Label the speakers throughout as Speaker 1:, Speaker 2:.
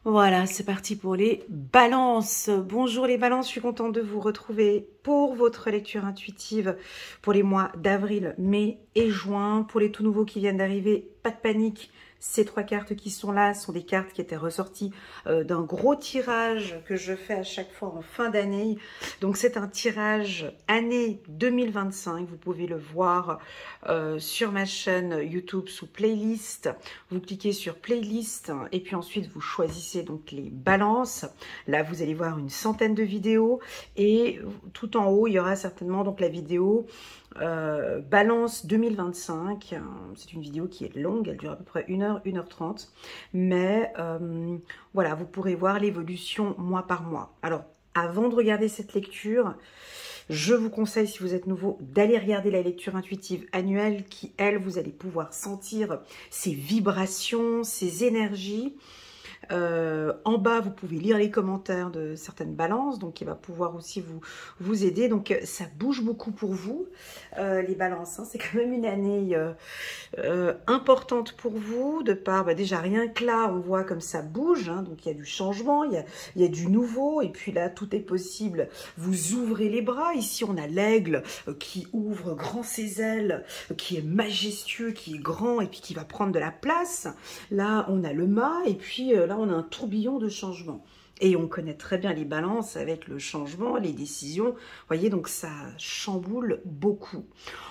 Speaker 1: Voilà, c'est parti pour les balances. Bonjour les balances, je suis contente de vous retrouver pour votre lecture intuitive pour les mois d'avril, mai et juin. Pour les tout nouveaux qui viennent d'arriver, pas de panique. Ces trois cartes qui sont là sont des cartes qui étaient ressorties d'un gros tirage que je fais à chaque fois en fin d'année. Donc c'est un tirage année 2025. Vous pouvez le voir sur ma chaîne YouTube sous playlist. Vous cliquez sur playlist et puis ensuite vous choisissez donc les balances. Là vous allez voir une centaine de vidéos et tout en haut il y aura certainement donc la vidéo balance 2025. C'est une vidéo qui est longue, elle dure à peu près 1 h 30, mais voilà, vous pourrez voir l'évolution mois par mois. Alors avant de regarder cette lecture, je vous conseille, si vous êtes nouveau, d'aller regarder la lecture intuitive annuelle qui, elle, vous allez pouvoir sentir ces vibrations, ces énergies. En bas, vous pouvez lire les commentaires de certaines balances, donc il va pouvoir aussi vous aider. Donc ça bouge beaucoup pour vous, les balances. Hein. C'est quand même une année importante pour vous, de par déjà rien que là, on voit comme ça bouge. Hein, donc il y a du changement, il y a du nouveau, et puis là, tout est possible. Vous ouvrez les bras. Ici, on a l'aigle qui ouvre grand ses ailes, qui est majestueux, qui est grand, et puis qui va prendre de la place. Là, on a le mât, et puis là, on a un tourbillon de changement. Et on connaît très bien les balances avec le changement, les décisions. Vous voyez, donc ça chamboule beaucoup.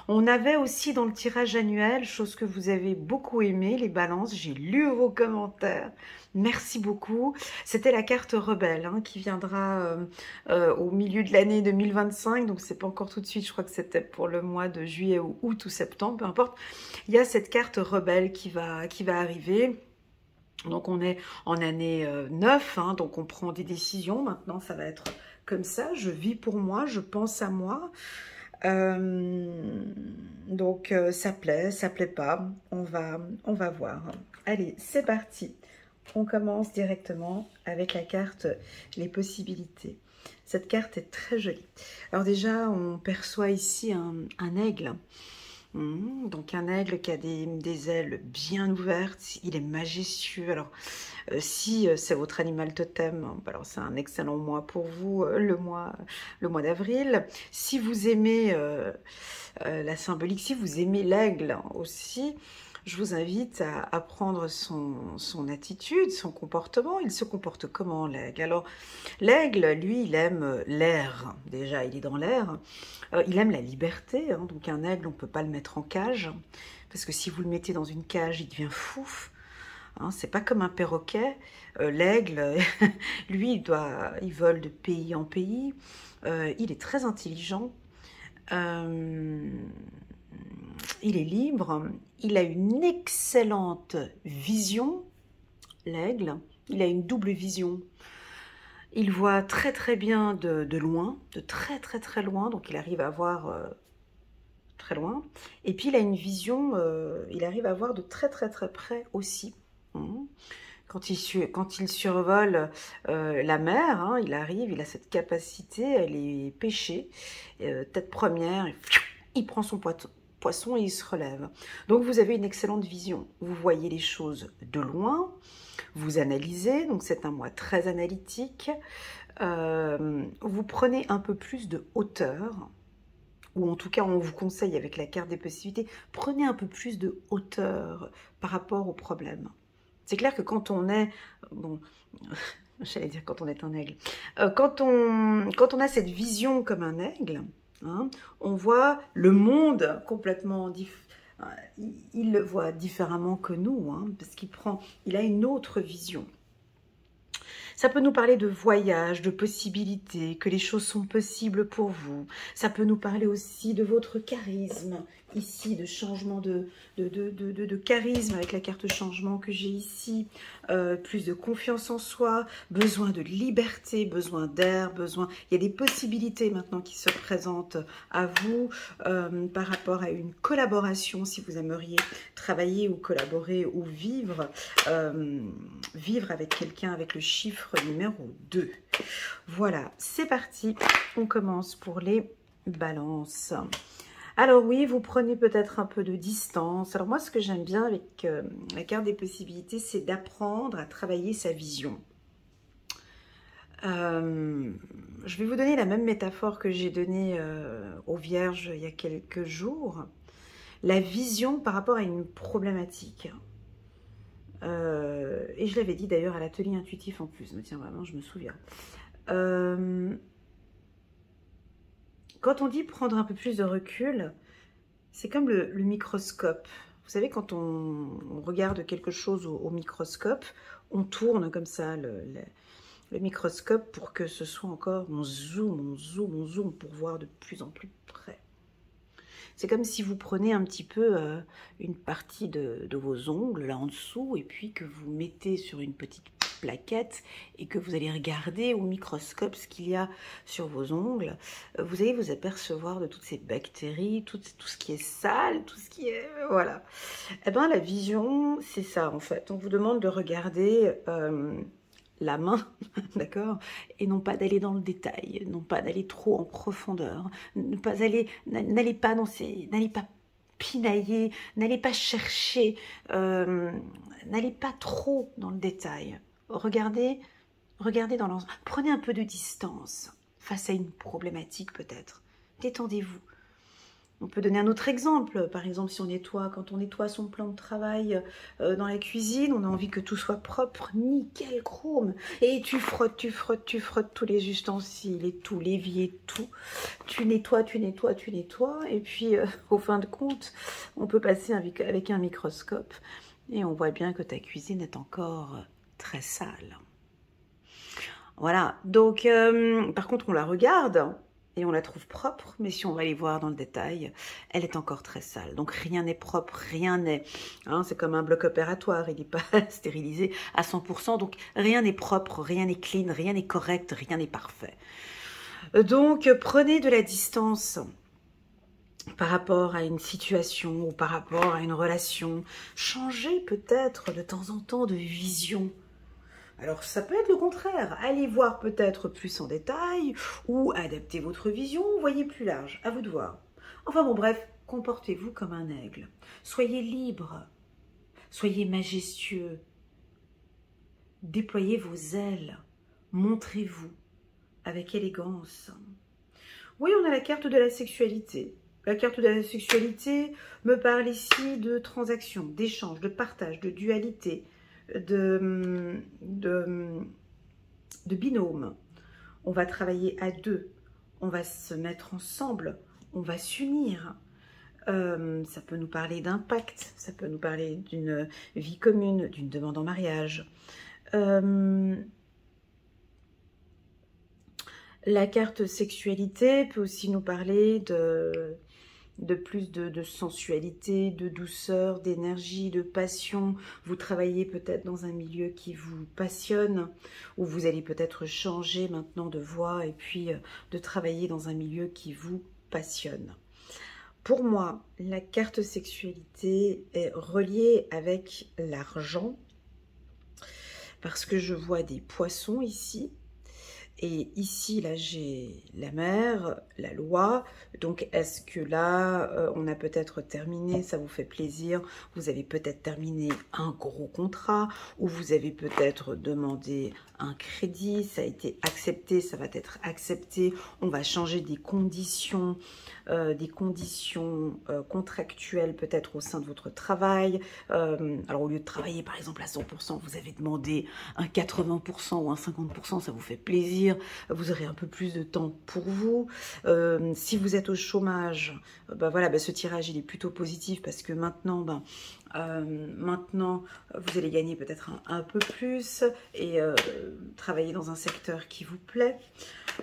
Speaker 1: On avait aussi dans le tirage annuel, chose que vous avez beaucoup aimé, les balances. J'ai lu vos commentaires. Merci beaucoup. C'était la carte rebelle hein, qui viendra au milieu de l'année 2025. Donc, c'est pas encore tout de suite. Je crois que c'était pour le mois de juillet ou août ou septembre, peu importe. Il y a cette carte rebelle qui va arriver. Donc on est en année 9, hein, donc on prend des décisions. Maintenant, ça va être comme ça. Je vis pour moi, je pense à moi. Donc ça plaît pas. On va voir. Allez, c'est parti. On commence directement avec la carte les possibilités. Cette carte est très jolie. Alors déjà, on perçoit ici un aigle. Donc un aigle qui a des ailes bien ouvertes, il est majestueux. Alors si c'est votre animal totem, alors c'est un excellent mois pour vous, le mois d'avril. Si vous aimez la symbolique, si vous aimez l'aigle aussi, je vous invite à prendre son attitude, son comportement. Il se comporte comment l'aigle? Alors l'aigle, lui, il aime l'air. Déjà, il est dans l'air. Il aime la liberté. Hein. Donc un aigle, on ne peut pas le mettre en cage. Parce que si vous le mettez dans une cage, il devient fou. Hein, c'est pas comme un perroquet. L'aigle, lui, il vole de pays en pays. Il est très intelligent. Il est libre. Il a une excellente vision. L'aigle, il a une double vision. Il voit très très bien de loin, de très loin, donc il arrive à voir très loin. Et puis il a une vision, il arrive à voir de très près aussi. Quand il survole la mer, hein, il a cette capacité, elle est pêchée, tête première, il prend son poisson et il se relève. Donc vous avez une excellente vision, vous voyez les choses de loin, vous analysez, donc c'est un mois très analytique. Vous prenez un peu plus de hauteur, ou en tout cas on vous conseille avec la carte des possibilités, prenez un peu plus de hauteur par rapport au problème. C'est clair que quand on est, bon, j'allais dire quand on est un aigle, quand on a cette vision comme un aigle, hein, on voit le monde complètement différent. Il le voit différemment que nous, hein, parce il a une autre vision. Ça peut nous parler de voyage, de possibilités, que les choses sont possibles pour vous. Ça peut nous parler aussi de votre charisme, ici, de changement de charisme avec la carte changement que j'ai ici. Plus de confiance en soi, besoin de liberté, besoin d'air, Il y a des possibilités maintenant qui se présentent à vous par rapport à une collaboration, si vous aimeriez travailler ou collaborer ou vivre avec quelqu'un avec le chiffre numéro 2. Voilà, c'est parti. On commence pour les balances. Alors oui, vous prenez peut-être un peu de distance. Alors moi, ce que j'aime bien avec la carte des possibilités, c'est d'apprendre à travailler sa vision. Je vais vous donner la même métaphore que j'ai donnée aux Vierges il y a quelques jours. La vision par rapport à une problématique. Et je l'avais dit d'ailleurs à l'atelier intuitif en plus. Mais tiens, vraiment, je me souviens. Quand on dit prendre un peu plus de recul, c'est comme le microscope. Vous savez, quand on regarde quelque chose au microscope, on tourne comme ça le microscope pour que ce soit encore, on zoome pour voir de plus en plus près. C'est comme si vous prenez un petit peu une partie de vos ongles là en dessous et puis que vous mettez sur une petite plaquette et que vous allez regarder au microscope ce qu'il y a sur vos ongles. Vous allez vous apercevoir de toutes ces bactéries, tout ce qui est sale, tout ce qui est... voilà. Eh bien, la vision, c'est ça en fait. On vous demande de regarder... la main, d'accord, et non pas d'aller dans le détail, non pas d'aller trop en profondeur, n'allez pas pinailler, n'allez pas chercher, n'allez pas trop dans le détail. Regardez dans l'ensemble, prenez un peu de distance face à une problématique peut-être, détendez-vous. On peut donner un autre exemple, par exemple si on nettoie, quand on nettoie son plan de travail dans la cuisine, on a envie que tout soit propre, nickel, chrome, et tu frottes tous les ustensiles et tout, l'évier, tout, tu nettoies, et puis au fin de compte, on peut passer avec un microscope, et on voit bien que ta cuisine est encore très sale. Voilà, donc par contre on la regarde, et on la trouve propre, mais si on va aller voir dans le détail, elle est encore très sale. Donc rien n'est propre, rien n'est... Hein, c'est comme un bloc opératoire, il n'est pas stérilisé à 100%, donc rien n'est propre, rien n'est clean, rien n'est correct, rien n'est parfait. Donc prenez de la distance par rapport à une situation ou par rapport à une relation. Changez peut-être de temps en temps de vision. Alors, ça peut être le contraire. Allez voir peut-être plus en détail ou adaptez votre vision, voyez plus large. À vous de voir. Enfin bon, bref, comportez-vous comme un aigle. Soyez libre. Soyez majestueux. Déployez vos ailes. Montrez-vous avec élégance. Oui, on a la carte de la sexualité. La carte de la sexualité me parle ici de transactions, d'échanges, de partage, de dualité, de binôme. On va travailler à deux, on va se mettre ensemble, on va s'unir. Ça peut nous parler d'un pacte, ça peut nous parler d'une vie commune, d'une demande en mariage. La carte sexualité peut aussi nous parler de plus de sensualité, de douceur, d'énergie, de passion. Vous travaillez peut-être dans un milieu qui vous passionne, ou vous allez peut-être changer maintenant de voie et puis de travailler dans un milieu qui vous passionne. Pour moi, la carte sexualité est reliée avec l'argent, parce que je vois des poissons ici. Et ici, là, j'ai la mer, la loi. Donc, est-ce que là, on a peut-être terminé, ça vous fait plaisir, vous avez peut-être terminé un gros contrat, ou vous avez peut-être demandé un crédit, ça a été accepté, ça va être accepté, on va changer des conditions contractuelles peut-être au sein de votre travail. Alors, au lieu de travailler, par exemple, à 100%, vous avez demandé un 80% ou un 50%, ça vous fait plaisir. Vous aurez un peu plus de temps pour vous. Si vous êtes au chômage, voilà, ce tirage il est plutôt positif parce que maintenant, maintenant vous allez gagner peut-être un peu plus et travailler dans un secteur qui vous plaît.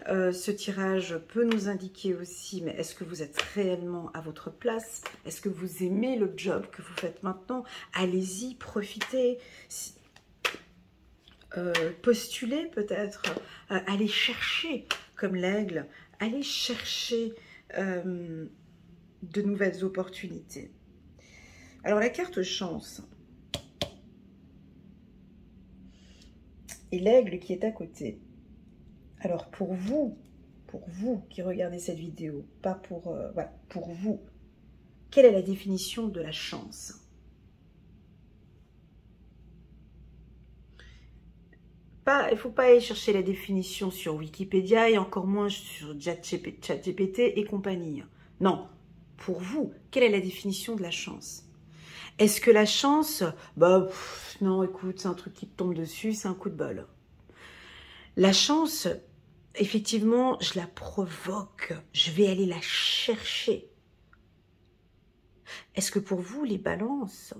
Speaker 1: Ce tirage peut nous indiquer aussi, mais est-ce que vous êtes réellement à votre place? Est-ce que vous aimez le job que vous faites maintenant? Allez-y, profitez. Postuler peut-être, aller chercher comme l'aigle, aller chercher de nouvelles opportunités. Alors la carte chance et l'aigle qui est à côté. Alors pour vous qui regardez cette vidéo, pas pour, voilà, pour vous, quelle est la définition de la chance? faut pas aller chercher la définition sur Wikipédia et encore moins sur ChatGPT et compagnie. Non, pour vous, quelle est la définition de la chance? Est-ce que la chance, bah non, écoute, c'est un truc qui te tombe dessus, c'est un coup de bol. La chance, effectivement, je la provoque, je vais aller la chercher. Est-ce que pour vous, les balances,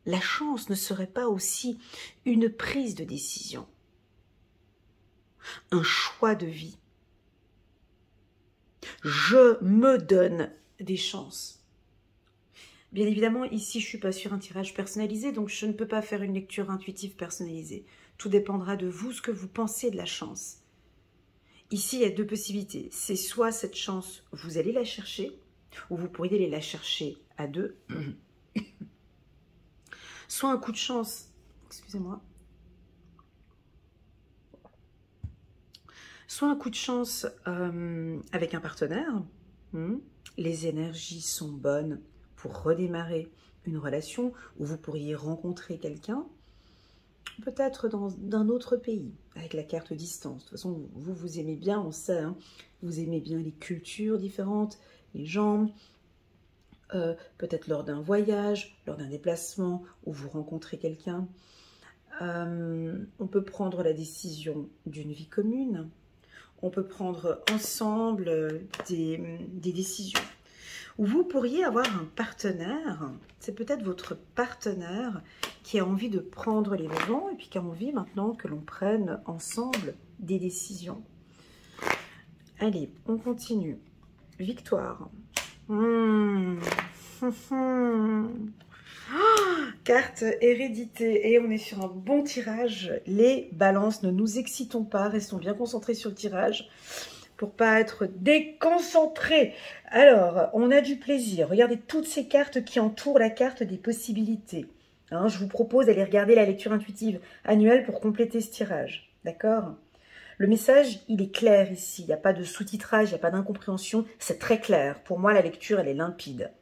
Speaker 1: la chance ne serait pas aussi une prise de décision, un choix de vie? Je me donne des chances. Bien évidemment, ici, je ne suis pas sur un tirage personnalisé, donc je ne peux pas faire une lecture intuitive personnalisée. Tout dépendra de vous, ce que vous pensez de la chance. Ici, il y a deux possibilités. C'est soit cette chance, vous allez la chercher, ou vous pourriez aller la chercher à deux. Soit un coup de chance, excusez-moi. Soit un coup de chance avec un partenaire. Les énergies sont bonnes pour redémarrer une relation où vous pourriez rencontrer quelqu'un, peut-être d'un autre pays, avec la carte distance. De toute façon, vous aimez bien, on sait, hein, vous aimez bien les cultures différentes, les gens, peut-être lors d'un voyage, lors d'un déplacement, où vous rencontrez quelqu'un. On peut prendre la décision d'une vie commune, on peut prendre ensemble des décisions. Ou vous pourriez avoir un partenaire, c'est peut-être votre partenaire qui a envie de prendre les devants et puis qui a envie maintenant que l'on prenne ensemble des décisions. Allez, on continue. Victoire. Carte hérédité. Et on est sur un bon tirage. Les balances, ne nous excitons pas, restons bien concentrés sur le tirage pour pas être déconcentrés. Alors, on a du plaisir. Regardez toutes ces cartes qui entourent la carte des possibilités. Hein, je vous propose d'aller regarder la lecture intuitive annuelle pour compléter ce tirage. D'accord ? Le message, il est clair ici. Il n'y a pas de sous-titrage, il n'y a pas d'incompréhension. C'est très clair. Pour moi, la lecture, elle est limpide.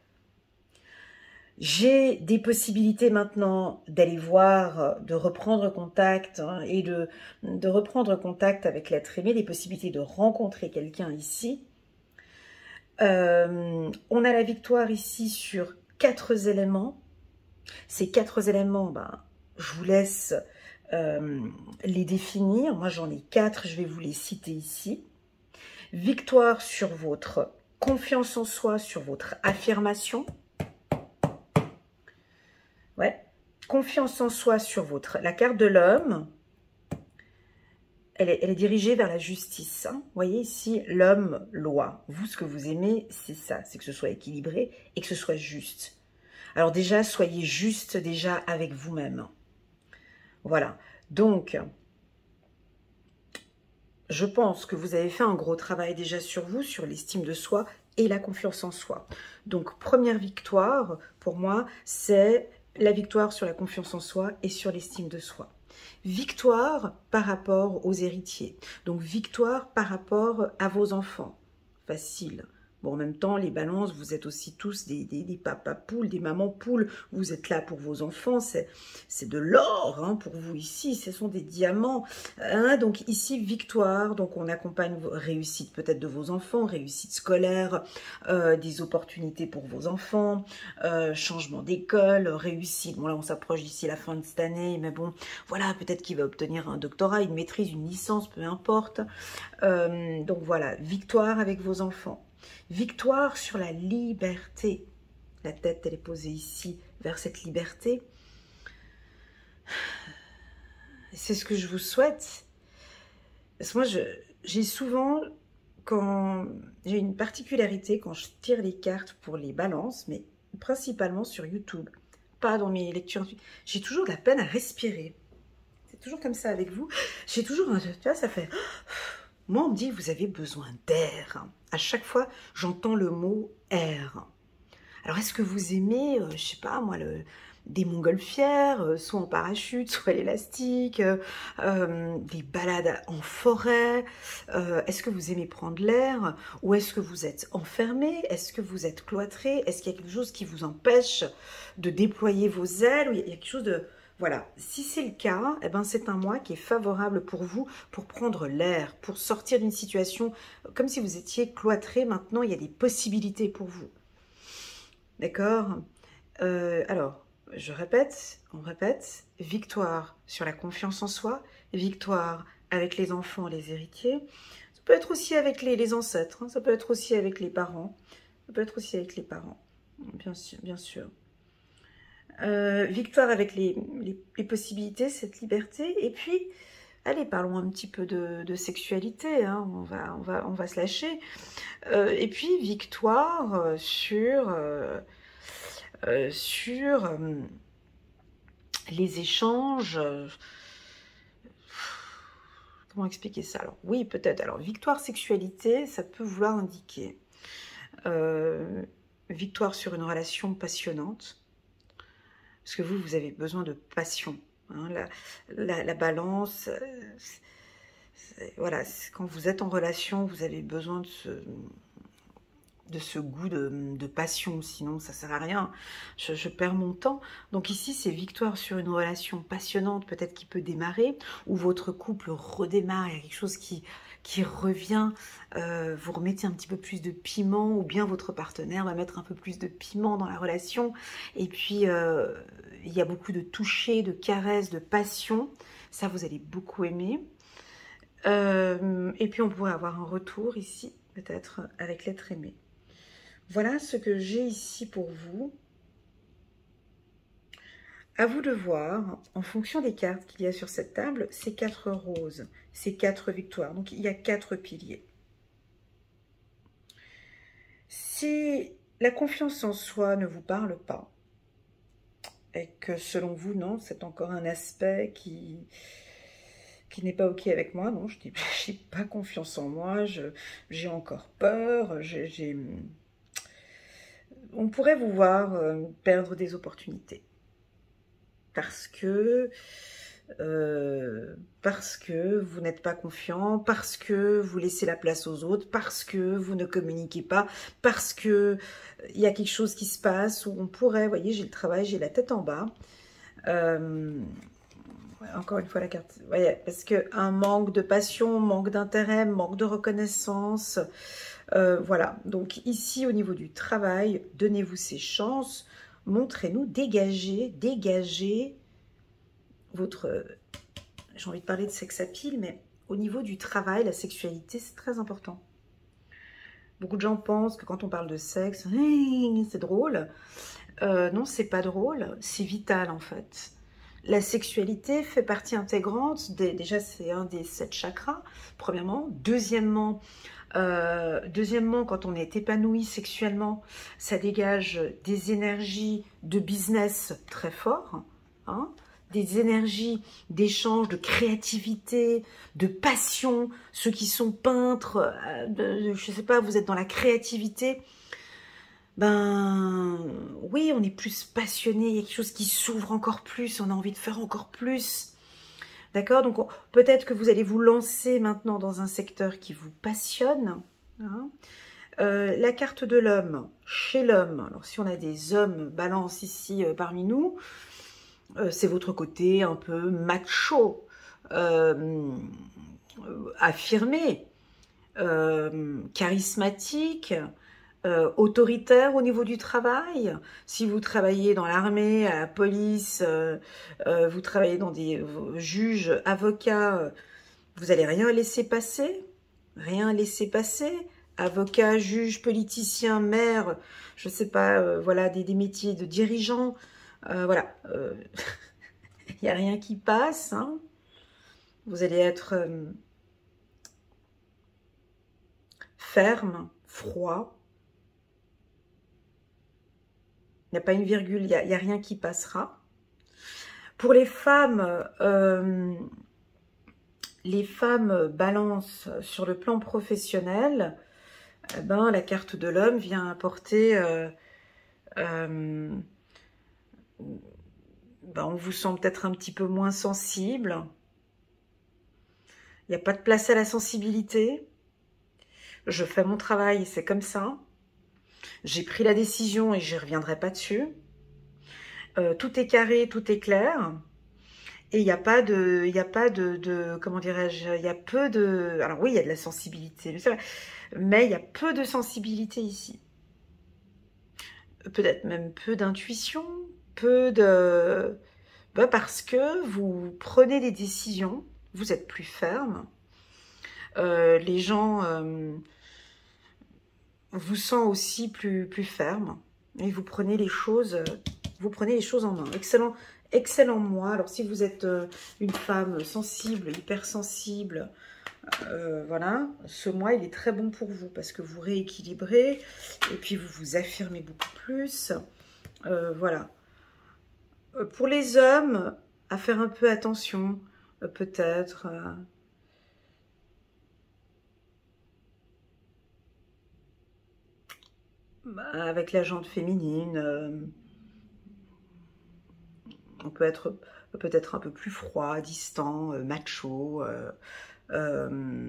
Speaker 1: J'ai des possibilités maintenant d'aller voir, de reprendre contact et de reprendre contact avec l'être aimé, des possibilités de rencontrer quelqu'un ici. On a la victoire ici sur 4 éléments. Ces 4 éléments, je vous laisse les définir. Moi, j'en ai 4, je vais vous les citer ici. Victoire sur votre confiance en soi, sur votre affirmation. Ouais, confiance en soi sur la carte de l'homme, elle est dirigée vers la justice. Hein. Vous voyez ici, l'homme, loi. Vous, ce que vous aimez, c'est ça, c'est que ce soit équilibré et que ce soit juste. Alors déjà, soyez juste déjà avec vous-même. Voilà, donc, je pense que vous avez fait un gros travail déjà sur vous, sur l'estime de soi et la confiance en soi. Donc, première victoire, pour moi, c'est la victoire sur la confiance en soi et sur l'estime de soi. Victoire par rapport aux héritiers. Donc, victoire par rapport à vos enfants. Facile. Bon, en même temps, les balances, vous êtes aussi tous des papas poules, des mamans poules. Vous êtes là pour vos enfants. C'est de l'or hein, pour vous ici. Ce sont des diamants. Hein, donc ici, victoire. Donc on accompagne réussite peut-être de vos enfants, réussite scolaire, des opportunités pour vos enfants, changement d'école, réussite. Bon là, on s'approche d'ici la fin de cette année. Mais bon, voilà, peut-être qu'il va obtenir un doctorat, une maîtrise, une licence, peu importe. Donc voilà, victoire avec vos enfants. Victoire sur la liberté. La tête, elle est posée ici, vers cette liberté. C'est ce que je vous souhaite. Parce que moi, j'ai souvent, quand j'ai une particularité, quand je tire les cartes pour les balances, mais principalement sur YouTube, pas dans mes lectures, j'ai toujours de la peine à respirer. C'est toujours comme ça avec vous. J'ai toujours, tu vois, ça fait... Moi, on me dit, vous avez besoin d'air. À chaque fois, j'entends le mot air. Alors, est-ce que vous aimez, je sais pas, moi, des montgolfières, soit en parachute, soit l'élastique, des balades en forêt? Est-ce que vous aimez prendre l'air? Ou est-ce que vous êtes enfermé? Est-ce que vous êtes cloîtré? Est-ce qu'il y a quelque chose qui vous empêche de déployer vos ailes? Ou il y a quelque chose de Voilà, si c'est le cas, eh ben c'est un mois qui est favorable pour vous, pour prendre l'air, pour sortir d'une situation comme si vous étiez cloîtré. Maintenant, il y a des possibilités pour vous. D'accord? Alors, je répète, on répète, victoire sur la confiance en soi, victoire avec les enfants, les héritiers. Ça peut être aussi avec les ancêtres, hein, ça peut être aussi avec les parents. Ça peut être aussi avec les parents, bien sûr, bien sûr. Victoire avec les possibilités, cette liberté. Et puis, allez, parlons un petit peu de sexualité, hein, on va se lâcher. Et puis, victoire sur les échanges. Comment expliquer ça? Alors, oui, peut-être. Alors, victoire sexualité, ça peut vouloir indiquer victoire sur une relation passionnante. Parce que vous avez besoin de passion. Hein, la balance, voilà, quand vous êtes en relation, vous avez besoin de ce goût de passion, sinon ça sert à rien, je perds mon temps. Donc ici, c'est victoire sur une relation passionnante, peut-être qui peut démarrer, ou votre couple redémarre, il y a quelque chose qui revient, vous remettez un petit peu plus de piment, ou bien votre partenaire va mettre un peu plus de piment dans la relation, et puis il y a beaucoup de toucher, de caresses, de passion, ça vous allez beaucoup aimer. Et puis on pourrait avoir un retour ici, peut-être avec l'être aimé. Voilà ce que j'ai ici pour vous. À vous de voir, en fonction des cartes qu'il y a sur cette table, ces 4 roses, ces 4 victoires. Donc, il y a 4 piliers. Si la confiance en soi ne vous parle pas, et que selon vous, non, c'est encore un aspect qui n'est pas OK avec moi, non, je dis, j'ai pas confiance en moi, j'ai encore peur, on pourrait vous voir perdre des opportunités. Parce que vous n'êtes pas confiant, parce que vous laissez la place aux autres, parce que vous ne communiquez pas, parce que il y a quelque chose qui se passe où on pourrait, vous voyez, j'ai le travail, j'ai la tête en bas. Encore une fois la carte, voyez, parce que un manque de passion, manque d'intérêt, manque de reconnaissance, voilà. Donc ici au niveau du travail, donnez-vous ces chances. Montrez-nous, dégagez votre... J'ai envie de parler de sex appeal, mais au niveau du travail, la sexualité, c'est très important. Beaucoup de gens pensent que quand on parle de sexe, c'est drôle. Non, c'est pas drôle, c'est vital en fait. La sexualité fait partie intégrante, déjà c'est un des 7 chakras, premièrement. Deuxièmement, quand on est épanoui sexuellement, ça dégage des énergies de business très fortes, hein, des énergies d'échange, de créativité, de passion. Ceux qui sont peintres, je sais pas, vous êtes dans la créativité, ben oui, on est plus passionné, il y a quelque chose qui s'ouvre encore plus, on a envie de faire encore plus. D'accord? Donc peut-être que vous allez vous lancer maintenant dans un secteur qui vous passionne. Hein. La carte de l'homme, chez l'homme, alors si on a des hommes balance ici parmi nous, c'est votre côté un peu macho, affirmé, charismatique, autoritaire au niveau du travail. Si vous travaillez dans l'armée, à la police, vous travaillez dans des juges, avocats, vous n'allez rien laisser passer, rien laisser passer. Avocat, juge, politicien, maire, je sais pas, voilà, des métiers de dirigeants, voilà, il n'y a rien qui passe, hein. Vous allez être ferme, froid. Il n'y a pas une virgule, il n'y a rien qui passera. Pour les femmes balance sur le plan professionnel, eh ben, la carte de l'homme vient apporter... ben, on vous sent peut-être un petit peu moins sensible. Il n'y a pas de place à la sensibilité. Je fais mon travail, c'est comme ça. J'ai pris la décision et je ne reviendrai pas dessus. Tout est carré, tout est clair. Et il n'y a pas de, comment dirais-je, il y a peu de, alors oui, il y a de la sensibilité, mais il y a peu de sensibilité ici. Peut-être même peu d'intuition, peu de, parce que vous prenez des décisions, vous êtes plus ferme. Les gens vous sentent aussi plus ferme et vous prenez les choses en main. Excellent mois. Alors si vous êtes une femme sensible, hypersensible, voilà, ce mois il est très bon pour vous parce que vous rééquilibrez et puis vous vous affirmez beaucoup plus. Voilà. Pour les hommes, à faire un peu attention, peut-être. Avec la jante féminine, on peut être peut-être un peu plus froid, distant, macho, peu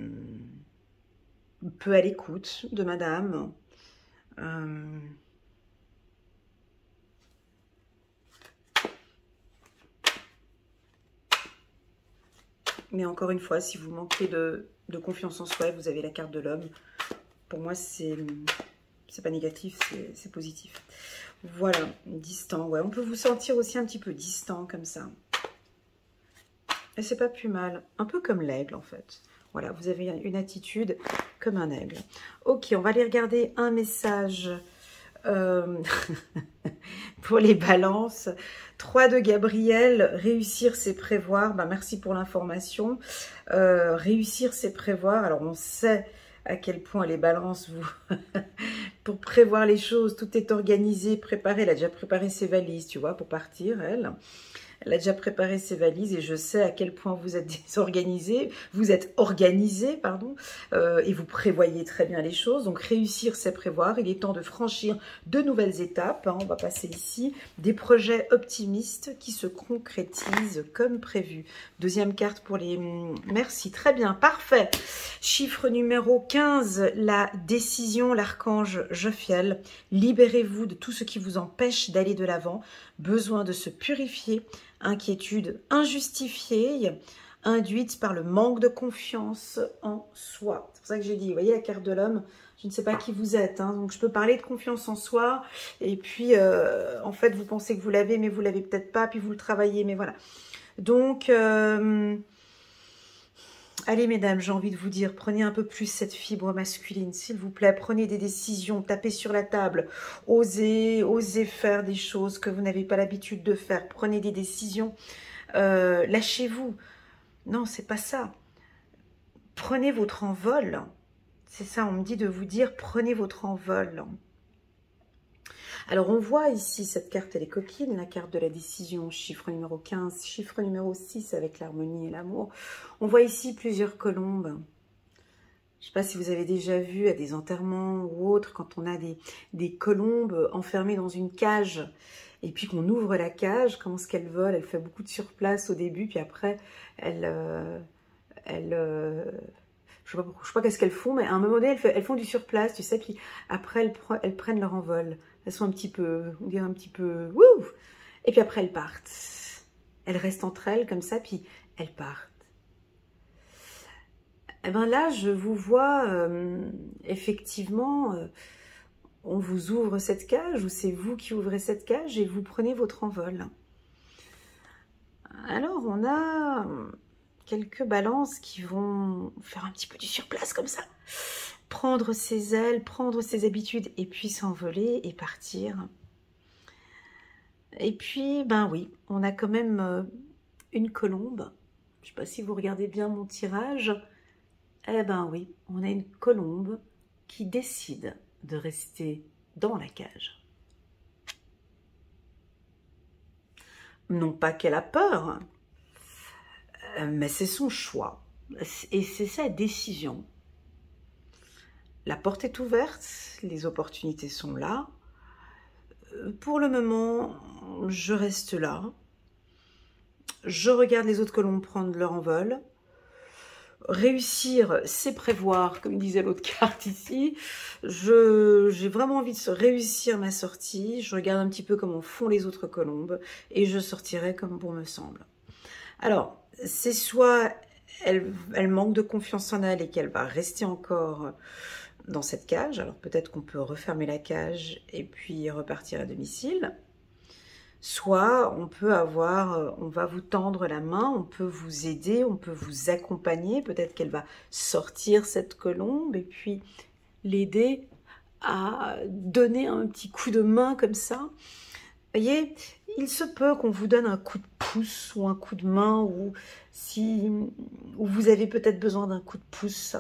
Speaker 1: à l'écoute de madame. Mais encore une fois, si vous manquez de confiance en soi, vous avez la carte de l'homme. Pour moi, c'est pas négatif, c'est positif. Voilà, distant. Ouais, on peut vous sentir aussi un petit peu distant comme ça. Et c'est pas plus mal. Un peu comme l'aigle en fait. Voilà, vous avez une attitude comme un aigle. Ok, on va aller regarder un message pour les balances. 3 de Gabriel, réussir c'est prévoir. Ben, merci pour l'information. Réussir c'est prévoir. Alors on sait à quel point les balances, vous, pour prévoir les choses, tout est organisé, préparé. Elle a déjà préparé ses valises, tu vois, pour partir, elle. Elle a déjà préparé ses valises et je sais à quel point vous êtes désorganisés, vous êtes organisés, pardon, et vous prévoyez très bien les choses. Donc réussir, c'est prévoir. Il est temps de franchir de nouvelles étapes. Hein. On va passer ici des projets optimistes qui se concrétisent comme prévu. Deuxième carte pour les... Merci, très bien, parfait. Chiffre numéro 15, la décision, l'archange Jophiel. Libérez-vous de tout ce qui vous empêche d'aller de l'avant. Besoin de se purifier. Inquiétude injustifiée, induite par le manque de confiance en soi. C'est pour ça que j'ai dit, vous voyez la carte de l'homme, je ne sais pas qui vous êtes, hein, donc je peux parler de confiance en soi, et puis en fait vous pensez que vous l'avez, mais vous l'avez peut-être pas, puis vous le travaillez, mais voilà. Donc, allez mesdames, j'ai envie de vous dire, prenez un peu plus cette fibre masculine, s'il vous plaît, prenez des décisions, tapez sur la table, osez faire des choses que vous n'avez pas l'habitude de faire, prenez des décisions, lâchez-vous. Non, c'est pas ça. Prenez votre envol, c'est ça, on me dit de vous dire, prenez votre envol. Alors, on voit ici, cette carte, elle est coquine, la carte de la décision, chiffre numéro 15, chiffre numéro 6 avec l'harmonie et l'amour. On voit ici plusieurs colombes. Je ne sais pas si vous avez déjà vu à des enterrements ou autres, quand on a des colombes enfermées dans une cage, et puis qu'on ouvre la cage, comment est-ce qu'elle vole? Elle fait beaucoup de surplace au début, puis après, je sais pas qu'est-ce qu'elles font, mais à un moment donné, elles font du surplace, tu sais, puis après, elles prennent leur envol. Elles sont un petit peu, on dirait un petit peu, wouh! Et puis après, elles partent. Elles restent entre elles comme ça, puis elles partent. Et bien là, je vous vois, effectivement, on vous ouvre cette cage, ou c'est vous qui ouvrez cette cage, et vous prenez votre envol. Alors, on a quelques balances qui vont faire un petit peu du surplace comme ça. Prendre ses ailes, prendre ses habitudes et puis s'envoler et partir. Et puis, ben oui, on a quand même une colombe. Je ne sais pas si vous regardez bien mon tirage. Eh ben oui, on a une colombe qui décide de rester dans la cage. Non pas qu'elle a peur, mais c'est son choix. Et c'est sa décision. La porte est ouverte, les opportunités sont là. Pour le moment, je reste là. Je regarde les autres colombes prendre leur envol. Réussir, c'est prévoir, comme disait l'autre carte ici. J'ai vraiment envie de réussir ma sortie. Je regarde un petit peu comment font les autres colombes et je sortirai comme bon me semble. Alors, c'est soit elle manque de confiance en elle et qu'elle va rester encore dans cette cage. Alors peut-être qu'on peut refermer la cage et puis repartir à domicile. Soit on peut avoir, on va vous tendre la main, on peut vous aider, on peut vous accompagner. Peut-être qu'elle va sortir cette colombe et puis l'aider à donner un petit coup de main comme ça. Vous voyez, il se peut qu'on vous donne un coup de pouce ou un coup de main ou ou vous avez peut-être besoin d'un coup de pouce.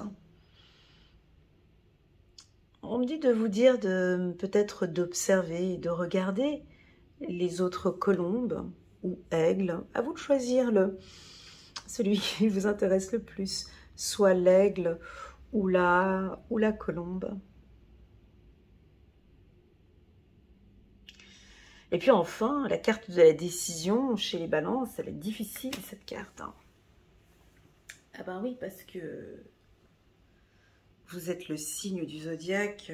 Speaker 1: On me dit de vous dire peut-être d'observer, de regarder les autres colombes ou aigles. À vous de choisir celui qui vous intéresse le plus, soit l'aigle ou la colombe. Et puis enfin, la carte de la décision chez les balances, elle est difficile cette carte. Ah ben oui, parce que vous êtes le signe du zodiaque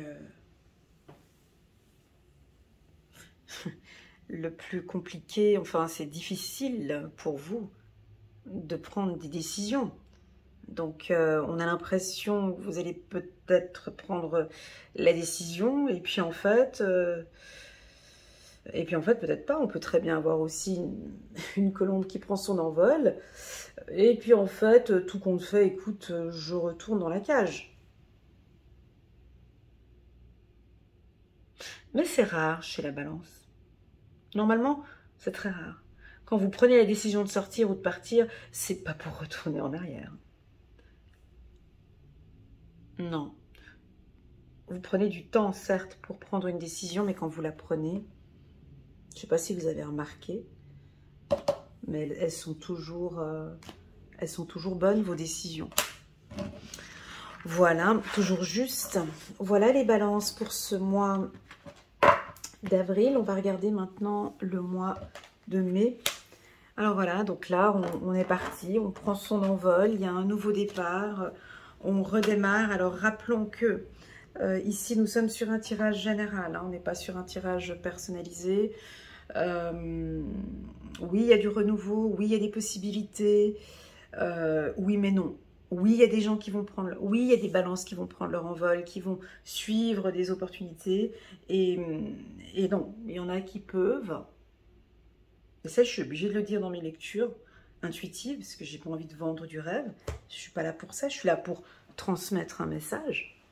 Speaker 1: le plus compliqué, enfin c'est difficile pour vous de prendre des décisions. Donc on a l'impression que vous allez peut-être prendre la décision et puis en fait... peut-être pas, on peut très bien avoir aussi une colombe qui prend son envol. Et puis en fait, tout compte fait, écoute, je retourne dans la cage. Mais c'est rare chez la balance. Normalement, c'est très rare. Quand vous prenez la décision de sortir ou de partir, c'est pas pour retourner en arrière. Non. Vous prenez du temps, certes, pour prendre une décision, mais quand vous la prenez, je ne sais pas si vous avez remarqué, mais elles sont toujours bonnes, vos décisions. Voilà, toujours juste. Voilà les balances pour ce mois d'avril. On va regarder maintenant le mois de mai. Alors voilà, donc là, on est parti, on prend son envol, il y a un nouveau départ, on redémarre. Alors rappelons que ici, nous sommes sur un tirage général, hein, on n'est pas sur un tirage personnalisé. Oui, il y a du renouveau, oui, il y a des possibilités, oui, mais non. Oui, il y a des gens qui vont prendre... Oui, il y a des balances qui vont prendre leur envol, qui vont suivre des opportunités. Et non, il y en a qui peuvent... Et ça, je suis obligée de le dire dans mes lectures intuitives, parce que j'ai pas envie de vendre du rêve. Je suis pas là pour ça, je suis là pour transmettre un message.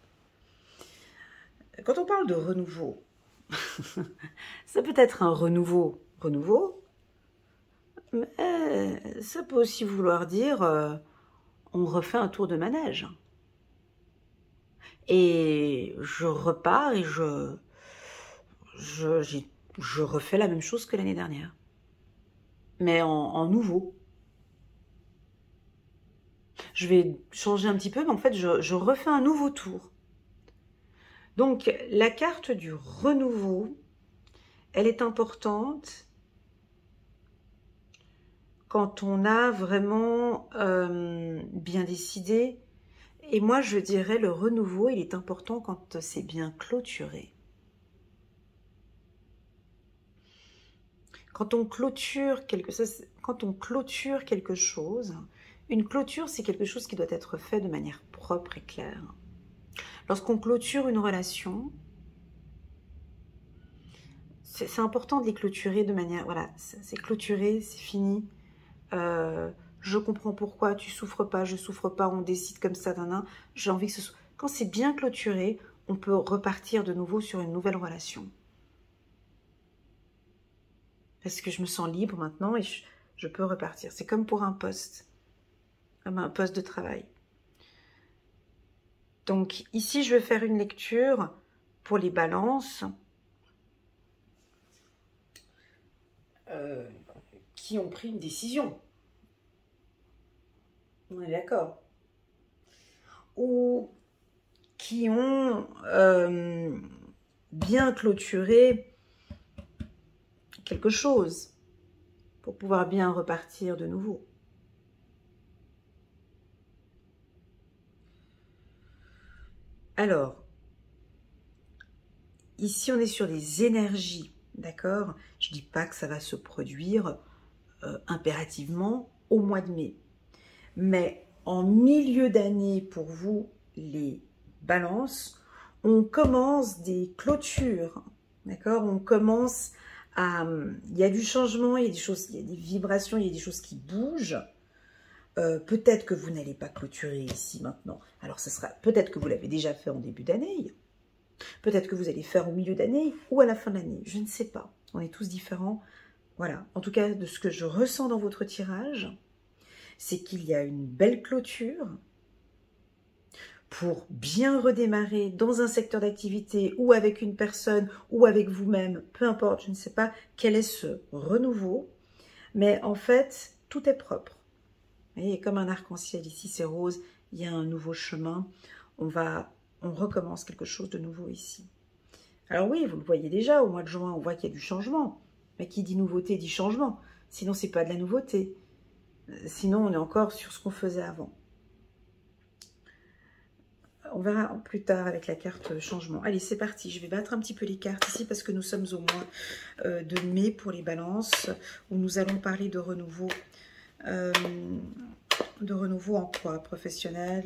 Speaker 1: Quand on parle de renouveau, ça peut être un renouveau, mais ça peut aussi vouloir dire on refait un tour de manège. Et je repars et je refais la même chose que l'année dernière. Mais en nouveau. Je vais changer un petit peu, mais en fait, je refais un nouveau tour. Donc, la carte du renouveau, elle est importante quand on a vraiment bien décidé. Et moi, je dirais le renouveau, il est important quand c'est bien clôturé. Quand on clôture quelque chose, une clôture, c'est quelque chose qui doit être fait de manière propre et claire. Lorsqu'on clôture une relation, c'est important de les clôturer de manière... Voilà, c'est clôturé, c'est fini. Je comprends pourquoi, tu souffres pas, je souffre pas, on décide comme ça, j'ai envie que ce soit... Quand c'est bien clôturé, on peut repartir de nouveau sur une nouvelle relation. Parce que je me sens libre maintenant et je peux repartir. C'est comme pour un poste, comme un poste de travail. Donc ici, je vais faire une lecture pour les balances qui ont pris une décision. On est d'accord. Ou qui ont bien clôturé quelque chose pour pouvoir bien repartir de nouveau. Alors, ici on est sur des énergies, d'accord? Je ne dis pas que ça va se produire impérativement, au mois de mai. Mais en milieu d'année, pour vous, les balances, on commence des clôtures, d'accord? On commence à... Il y a du changement, il y a des choses, il y a des vibrations, il y a des choses qui bougent. Peut-être que vous n'allez pas clôturer ici maintenant. Alors, ce sera peut-être que vous l'avez déjà fait en début d'année. Peut-être que vous allez faire au milieu d'année ou à la fin de l'année. Je ne sais pas. On est tous différents. Voilà. En tout cas, de ce que je ressens dans votre tirage, c'est qu'il y a une belle clôture pour bien redémarrer dans un secteur d'activité ou avec une personne ou avec vous-même, peu importe, je ne sais pas quel est ce renouveau, mais en fait, tout est propre. Vous voyez, comme un arc-en-ciel ici, c'est rose, il y a un nouveau chemin, on recommence quelque chose de nouveau ici. Alors oui, vous le voyez déjà, au mois de juin, on voit qu'il y a du changement, mais qui dit nouveauté dit changement, sinon c'est pas de la nouveauté, sinon on est encore sur ce qu'on faisait avant. On verra plus tard avec la carte changement. Allez, c'est parti. Je vais battre un petit peu les cartes ici parce que nous sommes au mois de mai pour les balances où nous allons parler de renouveau. De renouveau en quoi? Professionnel,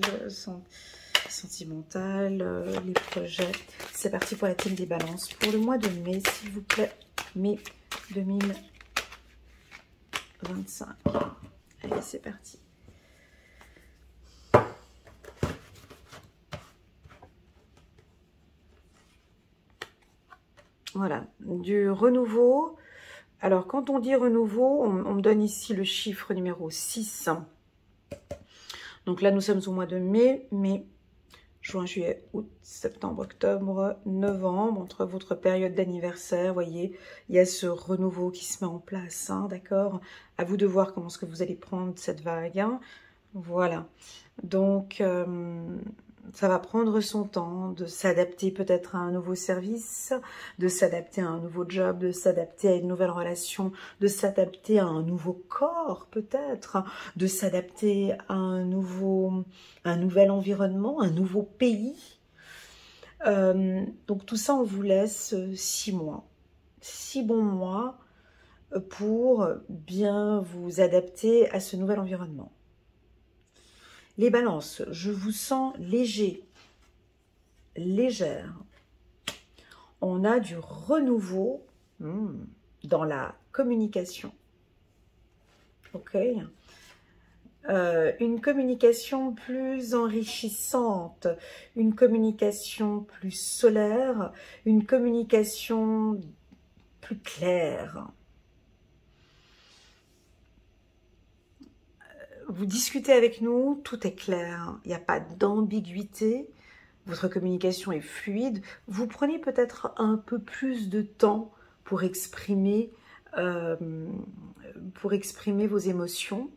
Speaker 1: sentimental, les projets. C'est parti pour la team des balances. Pour le mois de mai, s'il vous plaît. Mai 2025. Allez, c'est parti. Voilà, du renouveau. Alors, quand on dit renouveau, on me donne ici le chiffre numéro 6. Donc là, nous sommes au mois de mai, juin, juillet, août, septembre, octobre, novembre, entre votre période d'anniversaire, vous voyez, il y a ce renouveau qui se met en place, hein, d'accord? À vous de voir comment est-ce que vous allez prendre cette vague, hein. Voilà, donc ça va prendre son temps de s'adapter peut-être à un nouveau service, de s'adapter à un nouveau job, de s'adapter à une nouvelle relation, de s'adapter à un nouveau corps peut-être, de s'adapter à un nouvel environnement, un nouveau pays. Donc tout ça, on vous laisse 6 mois. 6 bons mois pour bien vous adapter à ce nouvel environnement. Les balances, je vous sens léger, légère. On a du renouveau dans la communication. Ok. Une communication plus enrichissante, une communication plus solaire, une communication plus claire. Vous discutez avec nous, tout est clair, il n'y a pas d'ambiguïté, votre communication est fluide, vous prenez peut-être un peu plus de temps pour exprimer vos émotions,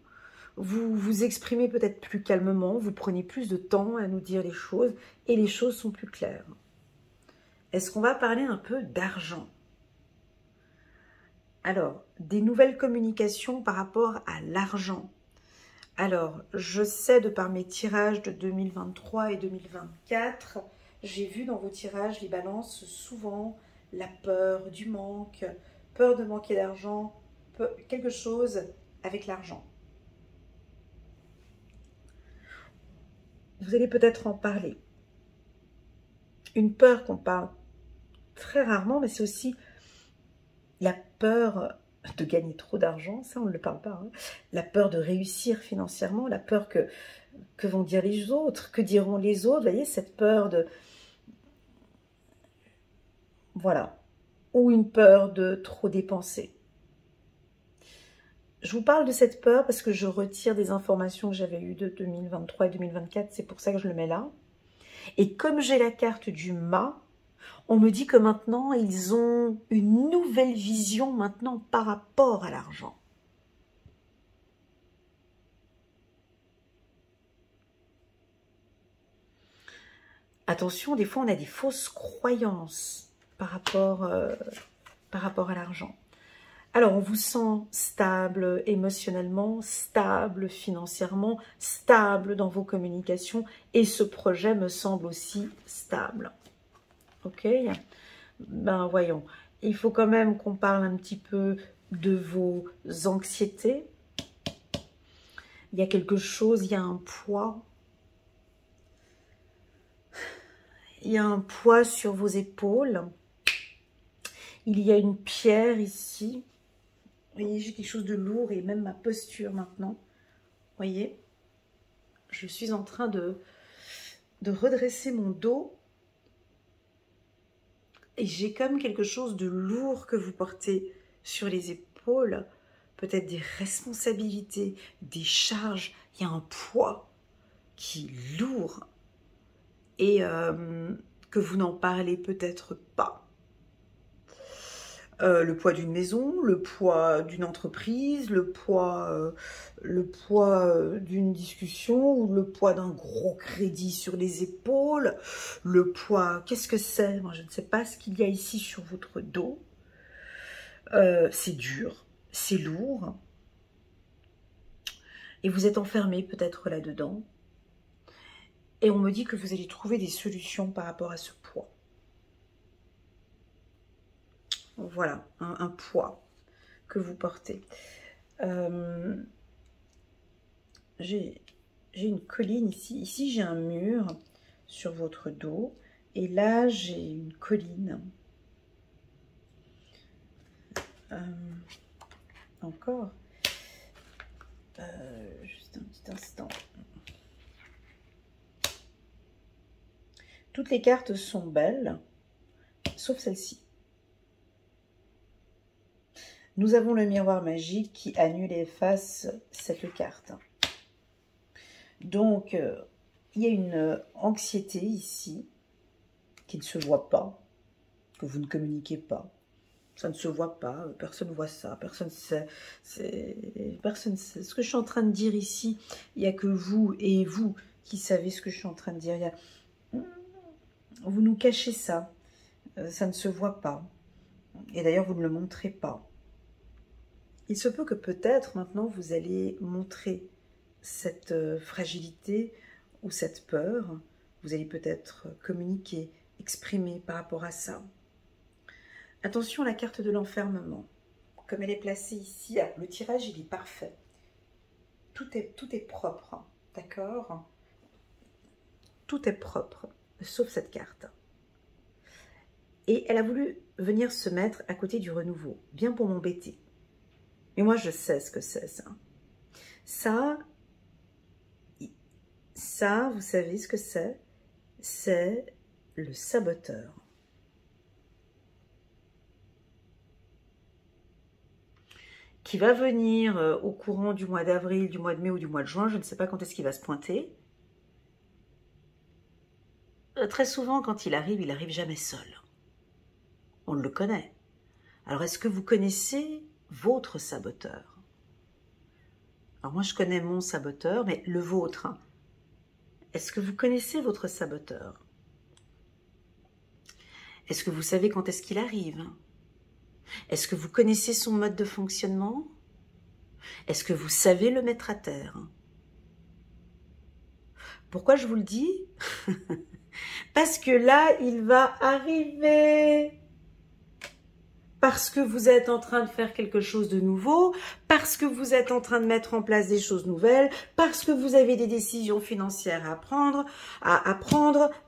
Speaker 1: vous vous exprimez peut-être plus calmement, vous prenez plus de temps à nous dire les choses et les choses sont plus claires. Est-ce qu'on va parler un peu d'argent? Alors, des nouvelles communications par rapport à l'argent. Alors, je sais de par mes tirages de 2023 et 2024, j'ai vu dans vos tirages, les balances, souvent la peur du manque, peur de manquer d'argent, quelque chose avec l'argent. Vous allez peut-être en parler. Une peur qu'on parle très rarement, mais c'est aussi la peur de gagner trop d'argent, ça on ne le parle pas, hein. La peur de réussir financièrement, la peur que vont dire les autres, que diront les autres, vous voyez, cette peur de... Voilà, ou une peur de trop dépenser. Je vous parle de cette peur parce que je retire des informations que j'avais eues de 2023 et 2024, c'est pour ça que je le mets là. Et comme j'ai la carte du mât, on me dit que maintenant, ils ont une nouvelle vision maintenant par rapport à l'argent. Attention, des fois, on a des fausses croyances par rapport à l'argent. Alors, on vous sent stable émotionnellement, stable financièrement, stable dans vos communications et ce projet me semble aussi stable. Ok? Ben voyons, il faut quand même qu'on parle un petit peu de vos anxiétés. Il y a quelque chose, il y a un poids. Il y a un poids sur vos épaules. Il y a une pierre ici. Vous voyez, j'ai quelque chose de lourd et même ma posture maintenant. Vous voyez, je suis en train de redresser mon dos. Et j'ai comme quelque chose de lourd que vous portez sur les épaules. Peut-être des responsabilités, des charges. Il y a un poids qui est lourd. Et que vous n'en parlez peut-être pas. Le poids d'une maison, le poids d'une entreprise, le poids d'une discussion ou le poids d'un gros crédit sur les épaules, le poids, qu'est-ce que c'est? Moi, je ne sais pas ce qu'il y a ici sur votre dos. C'est dur, c'est lourd. Et vous êtes enfermé peut-être là-dedans. Et on me dit que vous allez trouver des solutions par rapport à ce poids. Voilà, un poids que vous portez. J'ai une colline ici. Ici, j'ai un mur sur votre dos. Et là, j'ai une colline. Encore. Juste un petit instant. Toutes les cartes sont belles, sauf celle-ci. Nous avons le miroir magique qui annule et efface cette carte. Donc, il y a une anxiété ici qui ne se voit pas, que vous ne communiquez pas. Ça ne se voit pas, personne ne voit ça, personne sait. Personne sait. Ce que je suis en train de dire ici, il n'y a que vous et vous qui savez ce que je suis en train de dire. Vous nous cachez ça, ça ne se voit pas. Et d'ailleurs, vous ne le montrez pas. Il se peut que peut-être maintenant vous allez montrer cette fragilité ou cette peur. Vous allez peut-être communiquer, exprimer par rapport à ça. Attention à la carte de l'enfermement. Comme elle est placée ici, le tirage il est parfait. Tout est propre, d'accord? Tout est propre, sauf cette carte. Et elle a voulu venir se mettre à côté du renouveau, bien pour m'embêter. Mais moi, je sais ce que c'est, ça. Ça, vous savez ce que c'est? C'est le saboteur. Qui va venir au courant du mois d'avril, du mois de mai ou du mois de juin. Je ne sais pas quand est-ce qu'il va se pointer. Très souvent, quand il arrive jamais seul. On le connaît. Alors, est-ce que vous connaissez votre saboteur? Alors moi, je connais mon saboteur, mais le vôtre. Est-ce que vous connaissez votre saboteur? Est-ce que vous savez quand est-ce qu'il arrive? Est-ce que vous connaissez son mode de fonctionnement? Est-ce que vous savez le mettre à terre? Pourquoi je vous le dis? Parce que là, il va arriver. Parce que vous êtes en train de faire quelque chose de nouveau, parce que vous êtes en train de mettre en place des choses nouvelles, parce que vous avez des décisions financières à prendre,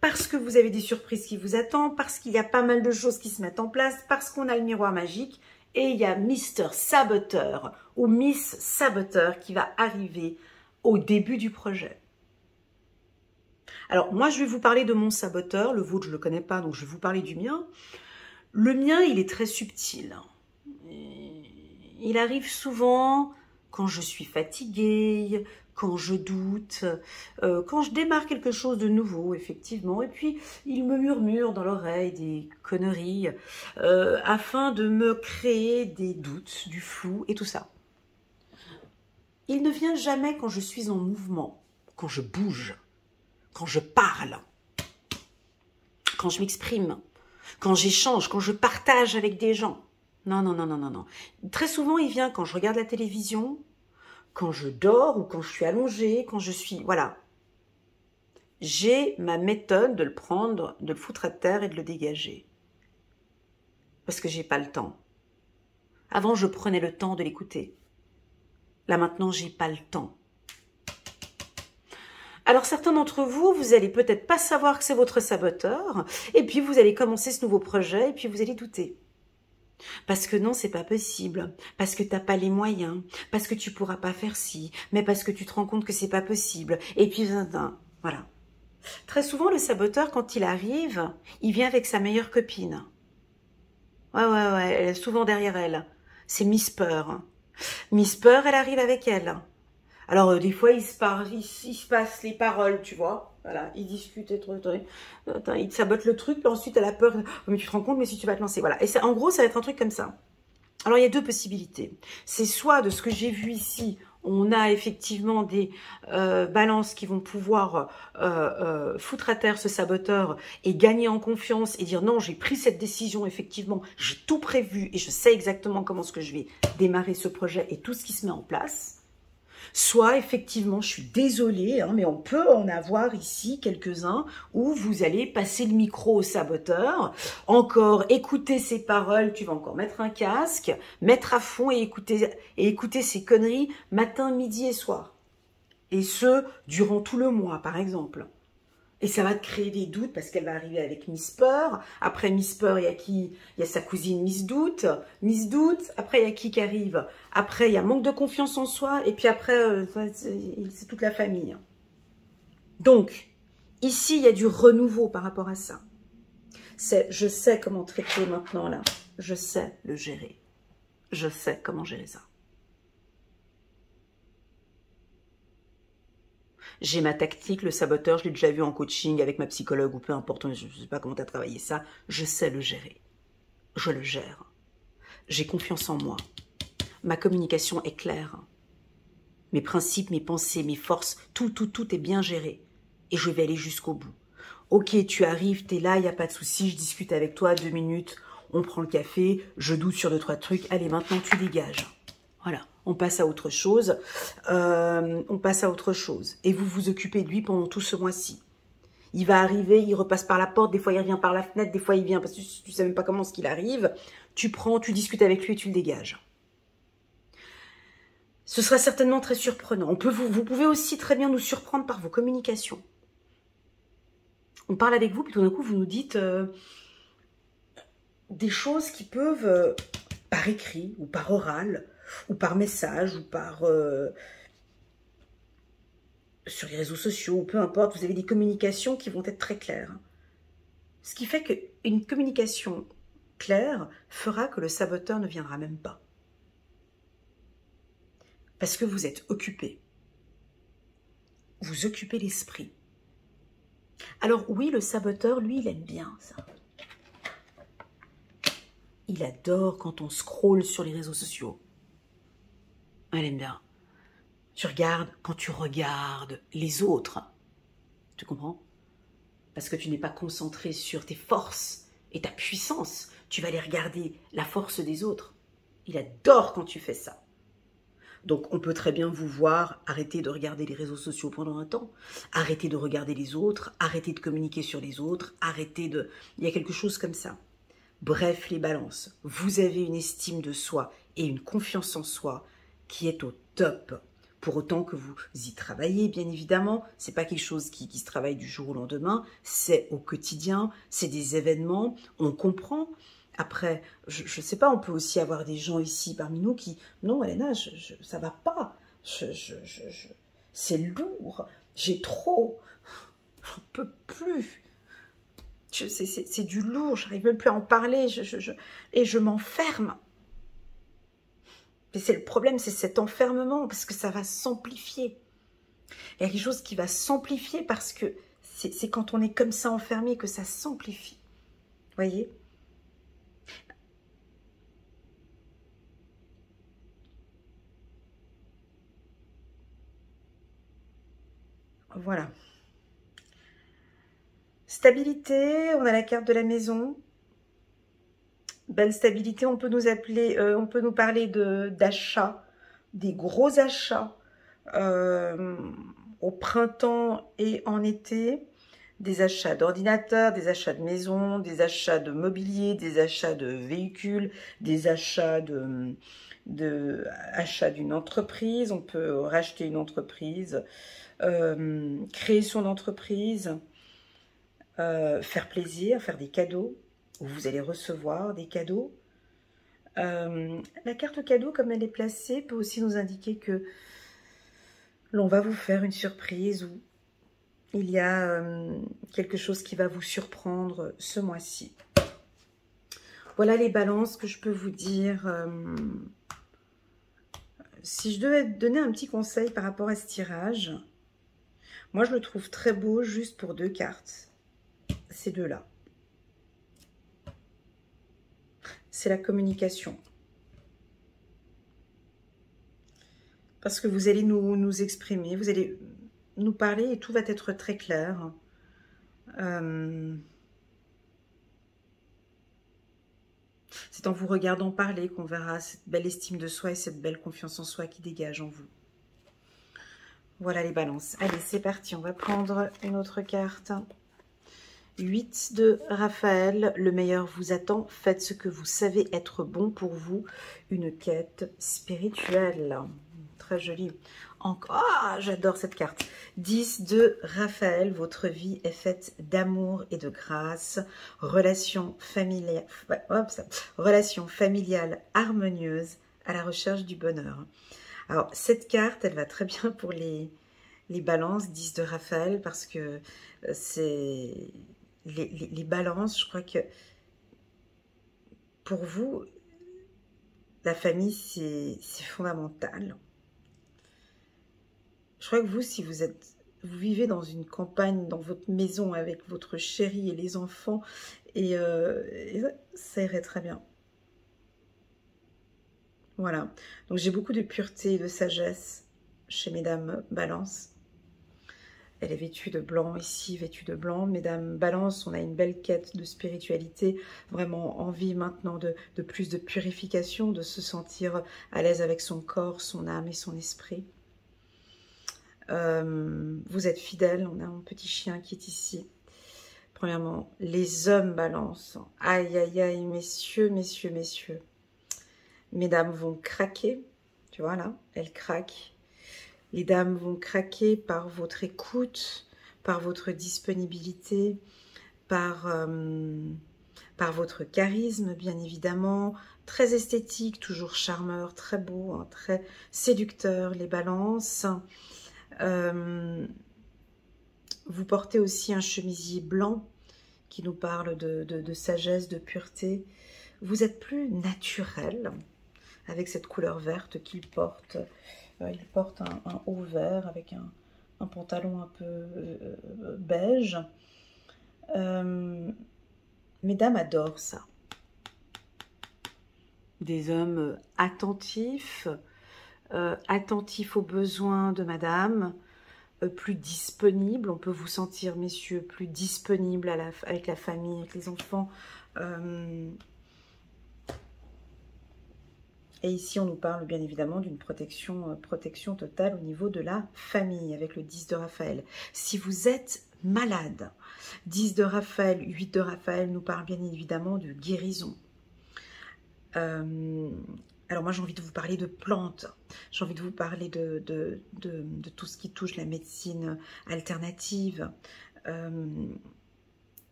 Speaker 1: parce que vous avez des surprises qui vous attendent, parce qu'il y a pas mal de choses qui se mettent en place, parce qu'on a le miroir magique, et il y a Mr. Saboteur ou Miss Saboteur qui va arriver au début du projet. Alors, moi, je vais vous parler de mon saboteur, le vôtre, je ne le connais pas, donc je vais vous parler du mien. Le mien, il est très subtil. Il arrive souvent quand je suis fatiguée, quand je doute, quand je démarre quelque chose de nouveau, effectivement. Et puis, il me murmure dans l'oreille des conneries afin de me créer des doutes, du flou et tout ça. Il ne vient jamais quand je suis en mouvement, quand je bouge, quand je parle, quand je m'exprime. Quand j'échange, quand je partage avec des gens. Non, non, non, non, non, non. Très souvent, il vient quand je regarde la télévision, quand je dors ou quand je suis allongée, quand je suis... Voilà. J'ai ma méthode de le prendre, de le foutre à terre et de le dégager. Parce que j'ai pas le temps. Avant, je prenais le temps de l'écouter. Là, maintenant, j'ai pas le temps. Alors certains d'entre vous, vous allez peut-être pas savoir que c'est votre saboteur, et puis vous allez commencer ce nouveau projet, et puis vous allez douter. Parce que non, c'est pas possible, parce que t'as pas les moyens, parce que tu pourras pas faire ci, mais parce que tu te rends compte que c'est pas possible, et puis voilà. Très souvent, le saboteur, quand il arrive, il vient avec sa meilleure copine. Ouais, elle est souvent derrière elle. C'est Miss Peur. Miss Peur, elle arrive avec elle. Alors, des fois, il se passe les paroles, tu vois. Voilà, ils discutent et tout. Ils te sabotent le truc, puis ensuite, elle a peur. Oh, mais tu te rends compte, mais si tu vas te lancer, voilà. Et ça, en gros, ça va être un truc comme ça. Alors, il y a deux possibilités. C'est soit de ce que j'ai vu ici, on a effectivement des balances qui vont pouvoir foutre à terre ce saboteur et gagner en confiance et dire non, j'ai pris cette décision, effectivement, j'ai tout prévu et je sais exactement comment est-ce que je vais démarrer ce projet et tout ce qui se met en place. Soit, effectivement, je suis désolée, hein, mais on peut en avoir ici quelques-uns où vous allez passer le micro au saboteur, encore écouter ses paroles, tu vas encore mettre un casque, mettre à fond et écouter ses conneries matin, midi et soir. Et ce, durant tout le mois, par exemple. Et ça va te créer des doutes parce qu'elle va arriver avec Miss Peur. Après Miss Peur, il y a qui? Il y a sa cousine Miss Doute. Miss Doute. Après, il y a qui arrive? Après, il y a manque de confiance en soi. Et puis après, c'est toute la famille. Donc, ici, il y a du renouveau par rapport à ça. Je sais comment traiter maintenant là. Je sais le gérer. Je sais comment gérer ça. J'ai ma tactique, le saboteur, je l'ai déjà vu en coaching avec ma psychologue ou peu importe, je ne sais pas comment tu as travaillé ça. Je sais le gérer. Je le gère. J'ai confiance en moi. Ma communication est claire. Mes principes, mes pensées, mes forces, tout est bien géré. Et je vais aller jusqu'au bout. Ok, tu arrives, tu es là, il n'y a pas de souci, je discute avec toi 2 minutes, on prend le café, je doute sur 2-3 trucs. Allez, maintenant tu dégages. Voilà. On passe à autre chose. Et vous vous occupez de lui pendant tout ce mois-ci. Il va arriver, il repasse par la porte, des fois il revient par la fenêtre, des fois il vient parce que tu ne sais même pas comment ce qu'il arrive. Tu prends, tu discutes avec lui et tu le dégages. Ce sera certainement très surprenant. Vous pouvez aussi très bien nous surprendre par vos communications. On parle avec vous, puis tout d'un coup vous nous dites des choses qui peuvent, par écrit ou par oral, ou par message, ou par sur les réseaux sociaux, ou peu importe, vous avez des communications qui vont être très claires. Ce qui fait qu'une communication claire fera que le saboteur ne viendra même pas. Parce que vous êtes occupé. Vous occupez l'esprit. Alors oui, le saboteur, lui, il aime bien ça. Il adore quand on scrolle sur les réseaux sociaux. Elle aime bien. Quand tu regardes les autres. Tu comprends? Parce que tu n'es pas concentré sur tes forces et ta puissance. Tu vas aller regarder la force des autres. Il adore quand tu fais ça. Donc, on peut très bien vous voir arrêter de regarder les réseaux sociaux pendant un temps, arrêter de regarder les autres, arrêter de communiquer sur les autres, arrêter de... Il y a quelque chose comme ça. Bref, les balances, vous avez une estime de soi et une confiance en soi qui est au top. Pour autant que vous y travaillez, bien évidemment, c'est pas quelque chose qui se travaille du jour au lendemain, c'est au quotidien, c'est des événements, on comprend. Après, je ne sais pas, on peut aussi avoir des gens ici parmi nous qui... Non, Elena, ça va pas. C'est lourd. J'ai trop. J'en peux plus. C'est du lourd. J'arrive même plus à en parler. Et je m'enferme. Et c'est le problème, c'est cet enfermement, parce que ça va s'amplifier. Il y a quelque chose qui va s'amplifier parce que c'est quand on est comme ça enfermé que ça s'amplifie. Vous voyez ? Voilà. Stabilité, on a la carte de la maison. Belle stabilité, on peut nous appeler, on peut nous parler d'achats, des gros achats au printemps et en été, des achats d'ordinateurs, des achats de maison, des achats de mobilier, des achats de véhicules, des achats achat d'une entreprise, on peut racheter une entreprise, créer son entreprise, faire plaisir, faire des cadeaux, où vous allez recevoir des cadeaux. La carte cadeau, comme elle est placée, peut aussi nous indiquer que l'on va vous faire une surprise ou il y a quelque chose qui va vous surprendre ce mois-ci. Voilà les balances que je peux vous dire. Si je devais donner un petit conseil par rapport à ce tirage, moi je le trouve très beau juste pour 2 cartes. Ces deux-là. C'est la communication. Parce que vous allez nous exprimer, vous allez nous parler et tout va être très clair. C'est en vous regardant parler qu'on verra cette belle estime de soi et cette belle confiance en soi qui dégage en vous. Voilà les balances. Allez, c'est parti. On va prendre une autre carte. 8 de Raphaël. Le meilleur vous attend. Faites ce que vous savez être bon pour vous. Une quête spirituelle. Très jolie. Encore, j'adore cette carte. 10 de Raphaël. Votre vie est faite d'amour et de grâce. Relation familiale harmonieuse à la recherche du bonheur. Alors, cette carte, elle va très bien pour les balances 10 de Raphaël parce que c'est les balances, je crois que pour vous, la famille, c'est fondamental. Je crois que vous, si vous vivez dans une campagne, dans votre maison avec votre chéri et les enfants, et ça irait très bien. Voilà. Donc j'ai beaucoup de pureté et de sagesse chez Mesdames Balance. Elle est vêtue de blanc ici, vêtue de blanc. Mesdames Balance, on a une belle quête de spiritualité, vraiment envie maintenant de plus de purification, de se sentir à l'aise avec son corps, son âme et son esprit. Vous êtes fidèles, on a un petit chien qui est ici. Premièrement, les hommes Balance. Aïe, aïe, aïe, messieurs, messieurs, messieurs. Mesdames vont craquer, tu vois là, elles craquent. Les dames vont craquer par votre écoute, par votre disponibilité, par votre charisme, bien évidemment. Très esthétique, toujours charmeur, très beau, hein, très séducteur, les balances. Vous portez aussi un chemisier blanc qui nous parle de sagesse, de pureté. Vous êtes plus naturel avec cette couleur verte qu'il porte. Il porte un haut vert avec un pantalon un peu beige. Mesdames adorent ça. Des hommes attentifs, attentifs aux besoins de madame, plus disponibles. On peut vous sentir, messieurs, plus disponibles avec la famille, avec les enfants. Et ici, on nous parle bien évidemment d'une protection totale au niveau de la famille, avec le 10 de Raphaël. Si vous êtes malade, 10 de Raphaël, 8 de Raphaël nous parle bien évidemment de guérison. Alors moi, j'ai envie de vous parler de plantes. J'ai envie de vous parler de tout ce qui touche la médecine alternative.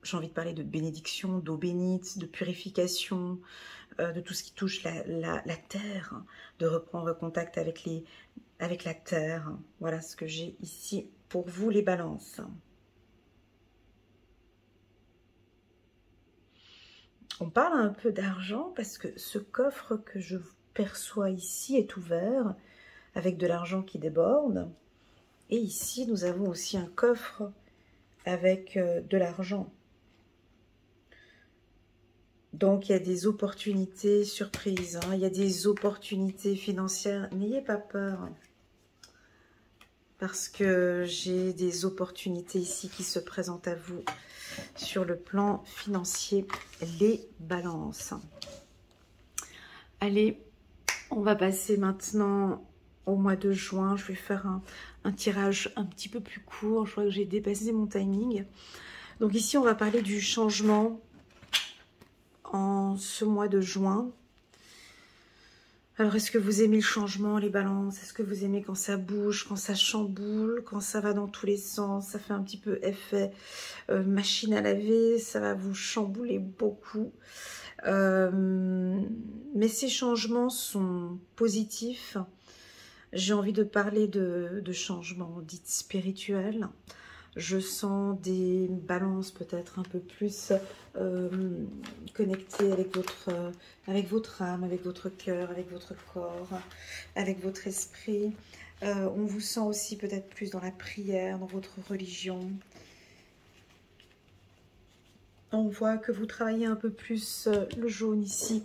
Speaker 1: J'ai envie de parler de bénédiction, d'eau bénite, de purification, de tout ce qui touche la terre, de reprendre contact avec la terre. Voilà ce que j'ai ici pour vous, les balances. On parle un peu d'argent parce que ce coffre que je perçois ici est ouvert avec de l'argent qui déborde. Et ici, nous avons aussi un coffre avec de l'argent. Donc, il y a des opportunités surprises, hein. Il y a des opportunités financières. N'ayez pas peur. Parce que j'ai des opportunités ici qui se présentent à vous sur le plan financier, les balances. Allez, on va passer maintenant au mois de juin. Je vais faire un tirage un petit peu plus court. Je crois que j'ai dépassé mon timing. Donc ici, on va parler du changement en ce mois de juin. Alors, est-ce que vous aimez le changement, les balances? Est-ce que vous aimez quand ça bouge, quand ça chamboule, quand ça va dans tous les sens? Ça fait un petit peu effet machine à laver, ça va vous chambouler beaucoup. Mais ces changements sont positifs. J'ai envie de parler de changements dits spirituels. Je sens des balances peut-être un peu plus connectées avec votre âme, avec votre cœur, avec votre corps, avec votre esprit. On vous sent aussi peut-être plus dans la prière, dans votre religion. On voit que vous travaillez un peu plus le jaune ici,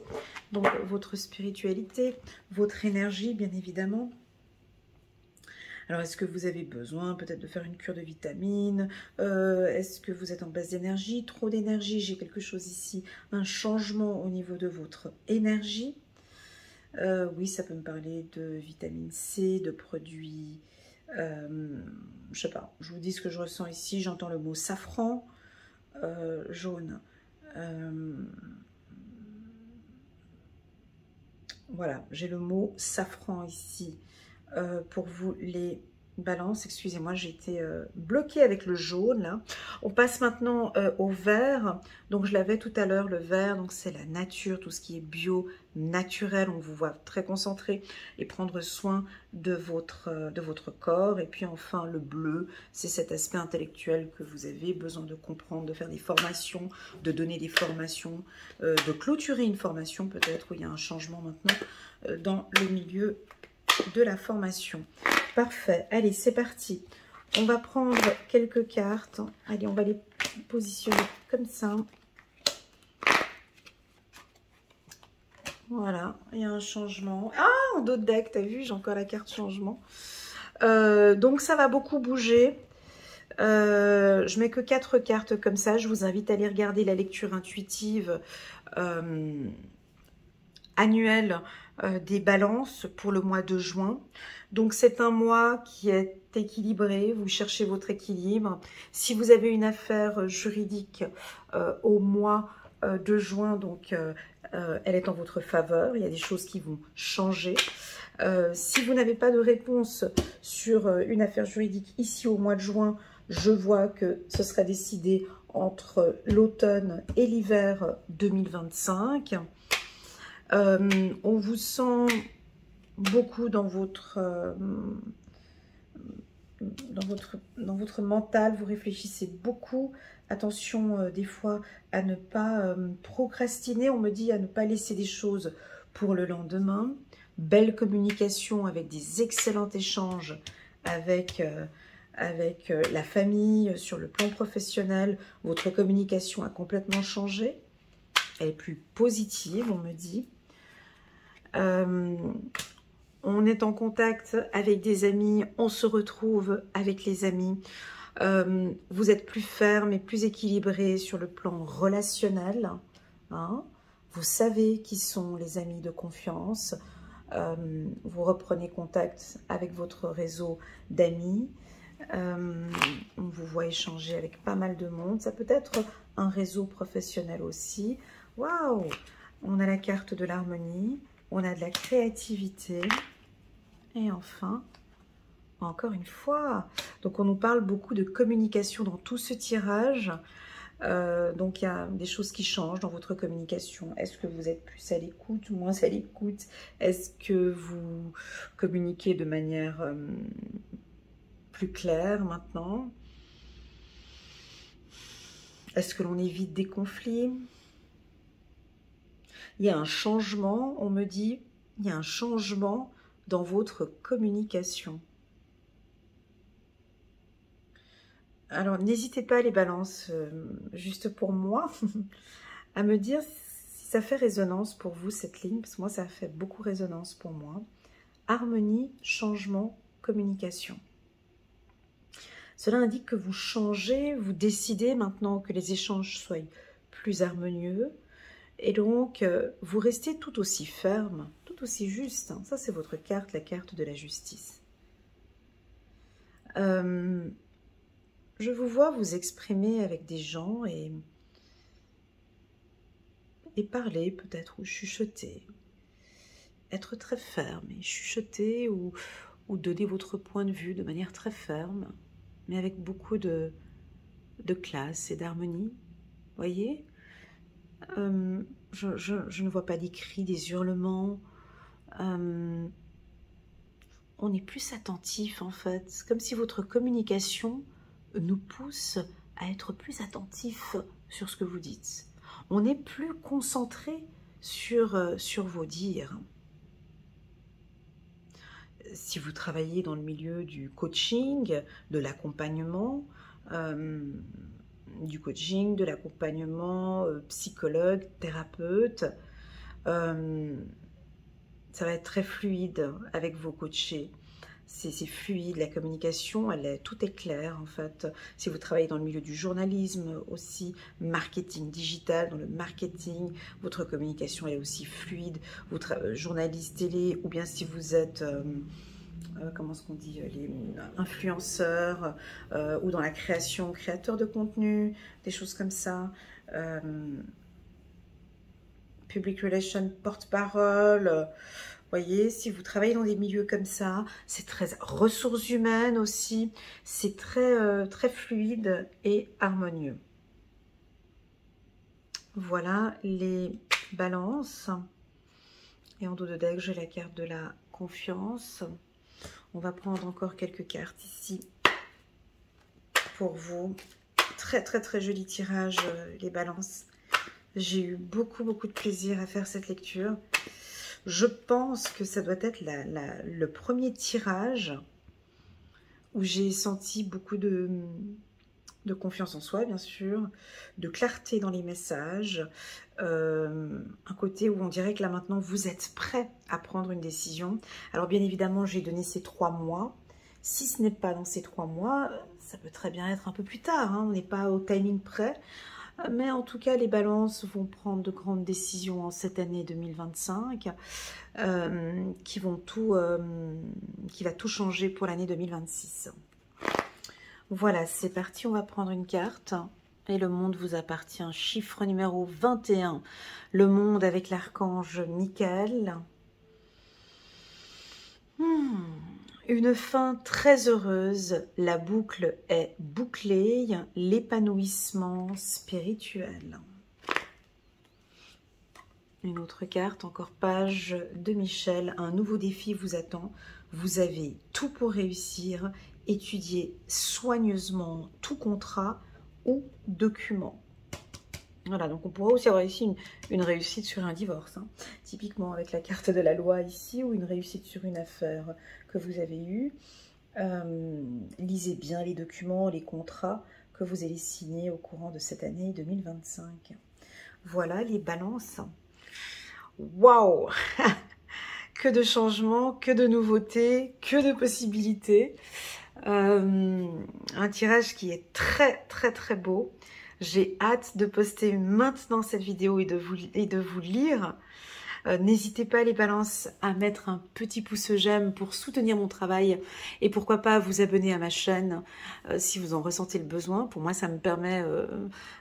Speaker 1: donc votre spiritualité, votre énergie bien évidemment. Alors, est-ce que vous avez besoin peut-être de faire une cure de vitamines? Est-ce que vous êtes en baisse d'énergie? Trop d'énergie? J'ai quelque chose ici, un changement au niveau de votre énergie. Oui, ça peut me parler de vitamine C, de produits, je sais pas, je vous dis ce que je ressens ici. J'entends le mot safran, jaune. Voilà, j'ai le mot safran ici. Pour vous les balances, excusez-moi, j'ai été bloquée avec le jaune là. On passe maintenant au vert. Donc je l'avais tout à l'heure, le vert, donc c'est la nature, tout ce qui est bio, naturel. On vous voit très concentré et prendre soin de votre corps. Et puis enfin le bleu, c'est cet aspect intellectuel que vous avez besoin de comprendre, de faire des formations, de donner des formations, de clôturer une formation peut-être où il y a un changement maintenant dans le milieu de la formation. Parfait. Allez, c'est parti. On va prendre quelques cartes. Allez, on va les positionner comme ça. Voilà, il y a un changement. Ah, en dos de deck, t'as vu, j'ai encore la carte changement. Donc, ça va beaucoup bouger. Je mets que 4 cartes comme ça. Je vous invite à aller regarder la lecture intuitive annuelle des balances pour le mois de juin. Donc c'est un mois qui est équilibré, vous cherchez votre équilibre. Si vous avez une affaire juridique au mois de juin, donc elle est en votre faveur, il y a des choses qui vont changer. Si vous n'avez pas de réponse sur une affaire juridique ici au mois de juin, je vois que ce sera décidé entre l'automne et l'hiver 2025. On vous sent beaucoup dans votre mental, vous réfléchissez beaucoup. Attention des fois à ne pas procrastiner, on me dit à ne pas laisser des choses pour le lendemain. Belle communication avec des excellents échanges avec la famille, sur le plan professionnel. Votre communication a complètement changé, elle est plus positive, on me dit. On est en contact avec des amis, on se retrouve avec les amis. Vous êtes plus ferme et plus équilibré sur le plan relationnel. Hein. Vous savez qui sont les amis de confiance. Vous reprenez contact avec votre réseau d'amis. On vous voit échanger avec pas mal de monde. Ça peut être un réseau professionnel aussi. Waouh! On a la carte de l'harmonie. On a de la créativité. Et enfin, encore une fois, donc on nous parle beaucoup de communication dans tout ce tirage. Donc il y a des choses qui changent dans votre communication. Est-ce que vous êtes plus à l'écoute, moins à l'écoute? Est-ce que vous communiquez de manière plus claire maintenant? Est-ce que l'on évite des conflits? Il y a un changement, on me dit, il y a un changement dans votre communication. Alors, n'hésitez pas les balances, juste pour moi, à me dire si ça fait résonance pour vous, cette ligne, parce que moi, ça fait beaucoup résonance pour moi. Harmonie, changement, communication. Cela indique que vous changez, vous décidez maintenant que les échanges soient plus harmonieux, et donc, vous restez tout aussi ferme, tout aussi juste. Ça, c'est votre carte, la carte de la justice. Je vous vois vous exprimer avec des gens et parler peut-être ou chuchoter. être très ferme et chuchoter ou donner votre point de vue de manière très ferme, mais avec beaucoup de classe et d'harmonie. Voyez, je ne vois pas des cris, des hurlements. On est plus attentif en fait. C'est comme si votre communication nous pousse à être plus attentif sur ce que vous dites. On est plus concentré sur vos dires. Si vous travaillez dans le milieu du coaching, de l'accompagnement, psychologue, thérapeute, ça va être très fluide avec vos coachés. C'est fluide, la communication, tout est clair en fait. Si vous travaillez dans le milieu du journalisme aussi, marketing digital, dans le marketing, votre communication elle est aussi fluide. Journaliste télé, ou bien si vous êtes, comment est-ce qu'on dit, les influenceurs, ou dans la création, créateur de contenu, des choses comme ça. Public relations, porte-parole. Voyez, si vous travaillez dans des milieux comme ça, c'est très ressources humaines aussi, c'est très, très fluide et harmonieux. Voilà les balances. Et en dos de deck, j'ai la carte de la confiance. On va prendre encore quelques cartes ici pour vous. Très, très, très joli tirage, les balances. J'ai eu beaucoup, beaucoup de plaisir à faire cette lecture. Je pense que ça doit être le premier tirage où j'ai senti beaucoup de confiance en soi, bien sûr, de clarté dans les messages, un côté où on dirait que là maintenant vous êtes prêt à prendre une décision. Alors bien évidemment, j'ai donné ces 3 mois. Si ce n'est pas dans ces 3 mois, ça peut très bien être un peu plus tard, hein, on n'est pas au timing près. Mais en tout cas, les balances vont prendre de grandes décisions en cette année 2025 qui va tout changer pour l'année 2026. Voilà, c'est parti, on va prendre une carte. Et le monde vous appartient. Chiffre numéro 21. Le monde avec l'archange Michael. Une fin très heureuse, la boucle est bouclée, l'épanouissement spirituel. Une autre carte, encore page de Michel, un nouveau défi vous attend. Vous avez tout pour réussir, étudiez soigneusement tout contrat ou document. Voilà, donc on pourra aussi avoir ici une réussite sur un divorce, hein. Typiquement avec la carte de la loi ici, ou une réussite sur une affaire que vous avez eue. Lisez bien les documents, les contrats que vous allez signer au courant de cette année 2025. Voilà les balances. Waouh! Que de changements, que de nouveautés, que de possibilités. Un tirage qui est très très très beau. J'ai hâte de poster maintenant cette vidéo et de vous lire. N'hésitez pas les balances à mettre un petit pouce j'aime pour soutenir mon travail et pourquoi pas vous abonner à ma chaîne si vous en ressentez le besoin. Pour moi, ça me permet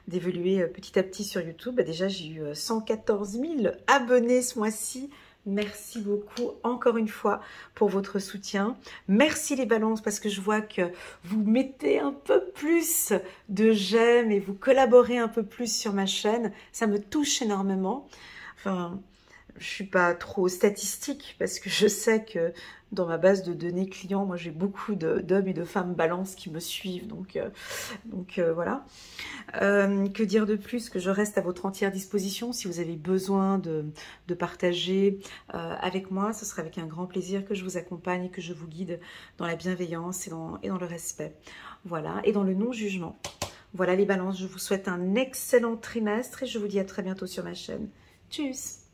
Speaker 1: d'évoluer petit à petit sur YouTube. Déjà, j'ai eu 114 000 abonnés ce mois-ci. Merci beaucoup encore une fois pour votre soutien. Merci les balances parce que je vois que vous mettez un peu plus de j'aime et vous collaborez un peu plus sur ma chaîne. Ça me touche énormément. Enfin, je suis pas trop statistique parce que je sais que dans ma base de données clients, moi j'ai beaucoup d'hommes et de femmes balance qui me suivent, donc voilà. Que dire de plus? Que je reste à votre entière disposition si vous avez besoin de partager avec moi. Ce sera avec un grand plaisir que je vous accompagne et que je vous guide dans la bienveillance et dans le respect. Voilà, et dans le non-jugement. Voilà les balances, je vous souhaite un excellent trimestre et je vous dis à très bientôt sur ma chaîne. Tchuss!